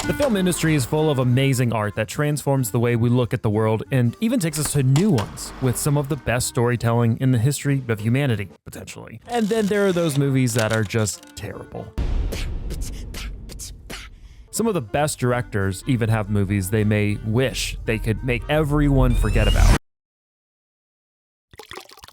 The film industry is full of amazing art that transforms the way we look at the world and even takes us to new ones, with some of the best storytelling in the history of humanity, potentially. And then there are those movies that are just terrible. Some of the best directors even have movies they may wish they could make everyone forget about.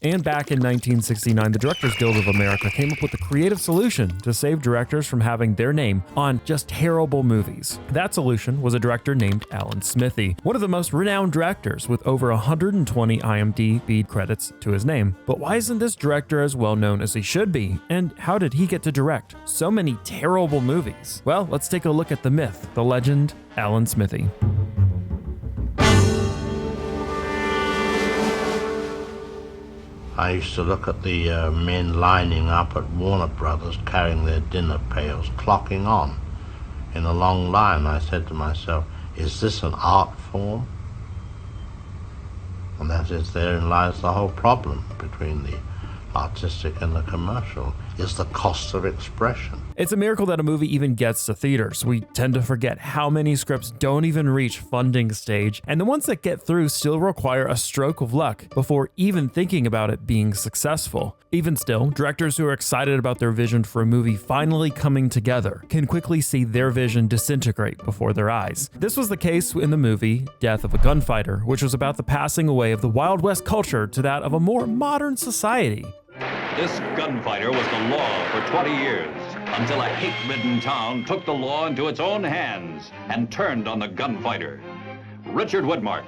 And back in 1969, the Directors Guild of America came up with a creative solution to save directors from having their name on just terrible movies. That solution was a director named Alan Smithee, one of the most renowned directors with over 120 IMDb credits to his name. But why isn't this director as well known as he should be? And how did he get to direct so many terrible movies? Well, let's take a look at the myth, the legend, Alan Smithee. I used to look at the men lining up at Warner Brothers carrying their dinner pails, clocking on in a long line. I said to myself, is this an art form? And that is, therein lies the whole problem between the artistic and the commercial, is the cost of expression. It's a miracle that a movie even gets to theaters. We tend to forget how many scripts don't even reach funding stage, and the ones that get through still require a stroke of luck before even thinking about it being successful. Even still, directors who are excited about their vision for a movie finally coming together can quickly see their vision disintegrate before their eyes. This was the case in the movie Death of a Gunfighter, which was about the passing away of the Wild West culture to that of a more modern society. This gunfighter was the law for 20 years, until a hate-ridden town took the law into its own hands and turned on the gunfighter. Richard Widmark,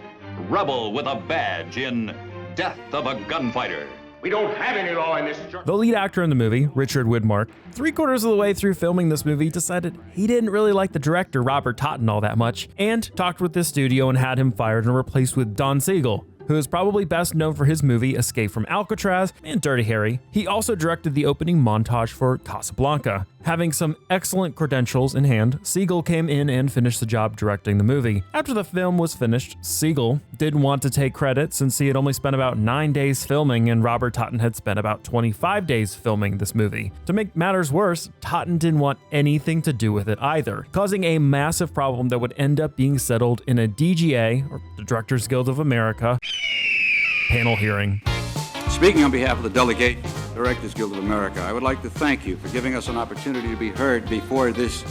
rebel with a badge in Death of a Gunfighter. We don't have any law in this journey. The lead actor in the movie, Richard Widmark, 3/4 of the way through filming this movie, decided he didn't really like the director, Robert Totten, all that much, and talked with this studio and had him fired and replaced with Don Siegel, who is probably best known for his movie Escape from Alcatraz and Dirty Harry. He also directed the opening montage for Casablanca. Having some excellent credentials in hand, Siegel came in and finished the job directing the movie. After the film was finished, Siegel didn't want to take credit since he had only spent about 9 days filming and Robert Totten had spent about 25 days filming this movie. To make matters worse, Totten didn't want anything to do with it either, causing a massive problem that would end up being settled in a DGA, or the Directors Guild of America, panel hearing. Speaking on behalf of the delegate, Directors Guild of America, I would like to thank you for giving us an opportunity to be heard before this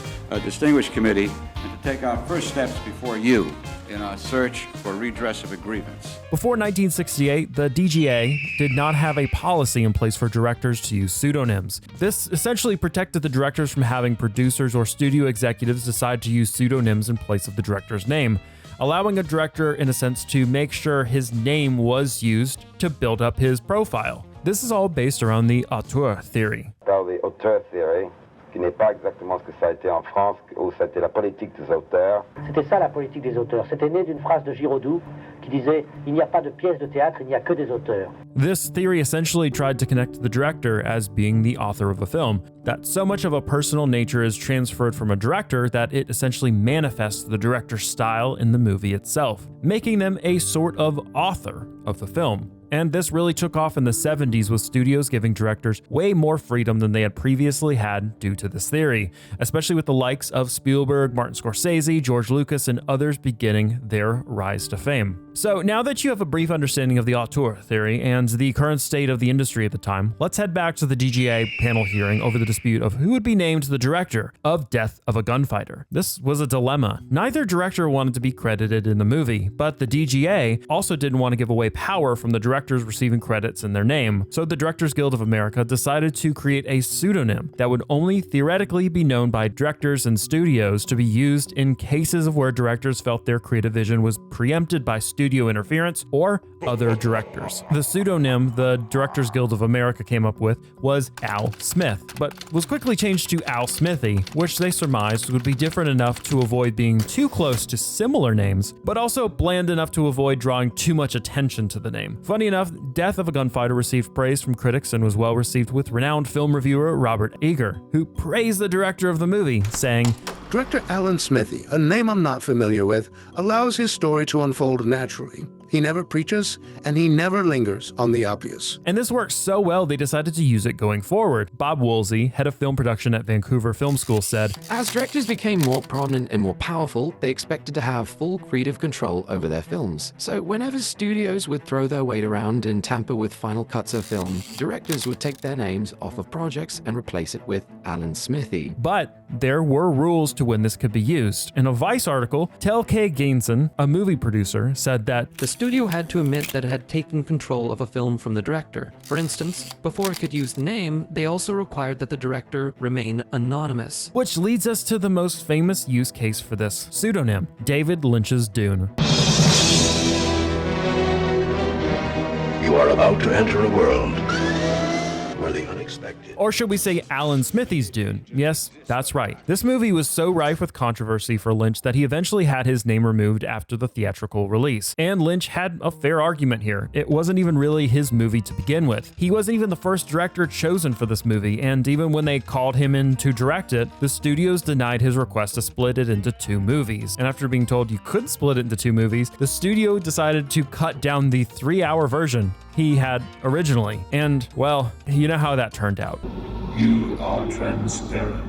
distinguished committee and to take our first steps before you in our search for redress of a grievance. Before 1968, the DGA did not have a policy in place for directors to use pseudonyms. This essentially protected the directors from having producers or studio executives decide to use pseudonyms in place of the director's name, allowing a director, in a sense, to make sure his name was used to build up his profile. This is all based around the auteur theory. The auteur theory, qui n'est pas exactement ce que ça a été en France, où ça a été la politique des auteurs. C'était ça la politique des auteurs. C'était né d'une phrase de Giraudoux qui disait « Il n'y a pas de pièce de théâtre, il n'y a que des auteurs ». This theory essentially tried to connect the director as being the author of a film, that so much of a personal nature is transferred from a director that it essentially manifests the director's style in the movie itself, making them a sort of author of the film. And this really took off in the 70s, with studios giving directors way more freedom than they had previously had due to this theory, especially with the likes of Spielberg, Martin Scorsese, George Lucas, and others beginning their rise to fame. So now that you have a brief understanding of the auteur theory and the current state of the industry at the time, let's head back to the DGA panel hearing over the dispute of who would be named the director of Death of a Gunfighter. This was a dilemma. Neither director wanted to be credited in the movie, but the DGA also didn't want to give away power from the directors receiving credits in their name. So the Directors Guild of America decided to create a pseudonym that would only theoretically be known by directors and studios, to be used in cases of where directors felt their creative vision was preempted by studio interference or other directors. The pseudonym the Directors Guild of America came up with was Al Smith, but was quickly changed to Al Smithee, which they surmised would be different enough to avoid being too close to similar names, but also bland enough to avoid drawing too much attention to the name. Funny enough, Death of a Gunfighter received praise from critics and was well received with renowned film reviewer Robert Eager, who praised the director of the movie, saying, Director Alan Smithee, a name I'm not familiar with, allows his story to unfold naturally. He never preaches, and he never lingers on the obvious. And this worked so well, they decided to use it going forward. Bob Woolsey, head of film production at Vancouver Film School, said, "As directors became more prominent and more powerful, they expected to have full creative control over their films. So whenever studios would throw their weight around and tamper with final cuts of film, directors would take their names off of projects and replace it with Alan Smithee." But there were rules to when this could be used. In a Vice article, Tel K. Gainson, a movie producer, said that the studio had to admit that it had taken control of a film from the director. For instance, before it could use the name, they also required that the director remain anonymous. Which leads us to the most famous use case for this pseudonym, David Lynch's Dune. You are about to enter a world where the unexpected. Or should we say Alan Smithee's Dune? Yes, that's right. This movie was so rife with controversy for Lynch that he eventually had his name removed after the theatrical release. And Lynch had a fair argument here. It wasn't even really his movie to begin with. He wasn't even the first director chosen for this movie, and even when they called him in to direct it, the studios denied his request to split it into 2 movies. And after being told you couldn't split it into 2 movies, the studio decided to cut down the 3-hour version he had originally. And, well, you know how that turned out. You are transparent.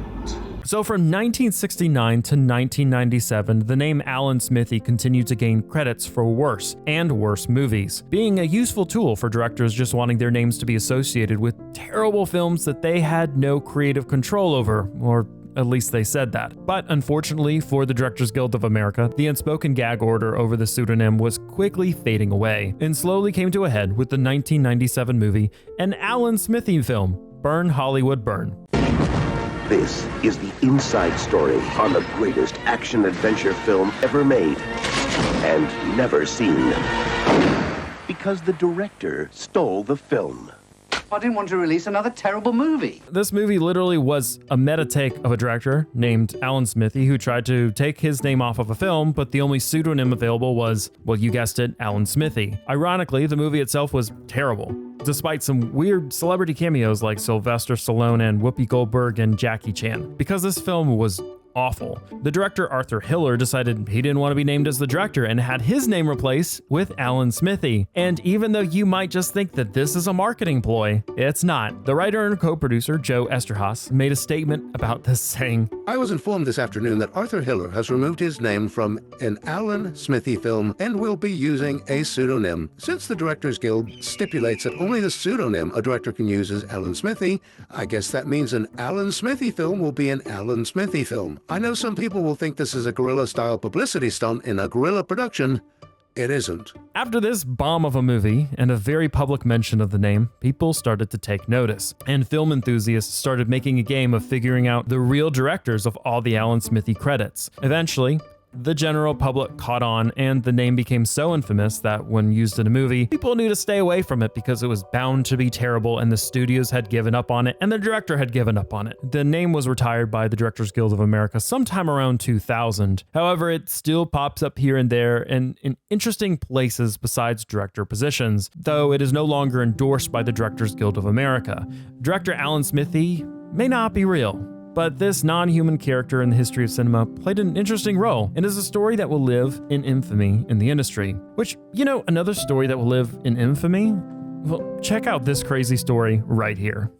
So from 1969 to 1997, the name Alan Smithee continued to gain credits for worse and worse movies, being a useful tool for directors just wanting their names to be associated with terrible films that they had no creative control over, or at least they said that. But unfortunately for the Directors Guild of America, the unspoken gag order over the pseudonym was quickly fading away, and slowly came to a head with the 1997 movie, an Alan Smithee film, Burn Hollywood Burn. This is the inside story on the greatest action-adventure film ever made and never seen. Because the director stole the film. I didn't want to release another terrible movie. This movie literally was a meta take of a director named Alan Smithee who tried to take his name off of a film, but the only pseudonym available was, well, you guessed it, Alan Smithee. Ironically, the movie itself was terrible, despite some weird celebrity cameos like Sylvester Stallone and Whoopi Goldberg and Jackie Chan. Because this film was awful, the director Arthur Hiller decided he didn't want to be named as the director and had his name replaced with Alan Smithee. And even though you might just think that this is a marketing ploy, it's not. The writer and co-producer Joe Esterhaas made a statement about this, saying, "I was informed this afternoon that Arthur Hiller has removed his name from an Alan Smithee film and will be using a pseudonym. Since the Directors Guild stipulates that only the pseudonym a director can use is Alan Smithee, I guess that means an Alan Smithee film will be an Alan Smithee film. I know some people will think this is a guerrilla-style publicity stunt in a guerrilla production. It isn't." After this bomb of a movie and a very public mention of the name, people started to take notice, and film enthusiasts started making a game of figuring out the real directors of all the Alan Smithee credits. Eventually, the general public caught on, and the name became so infamous that when used in a movie, people knew to stay away from it because it was bound to be terrible, and the studios had given up on it, and the director had given up on it. The name was retired by the Directors Guild of America sometime around 2000. However, it still pops up here and there and in interesting places besides director positions, though it is no longer endorsed by the Directors Guild of America. Director Alan Smithee may not be real, but this non-human character in the history of cinema played an interesting role and is a story that will live in infamy in the industry. Which, you know, another story that will live in infamy? Well, check out this crazy story right here.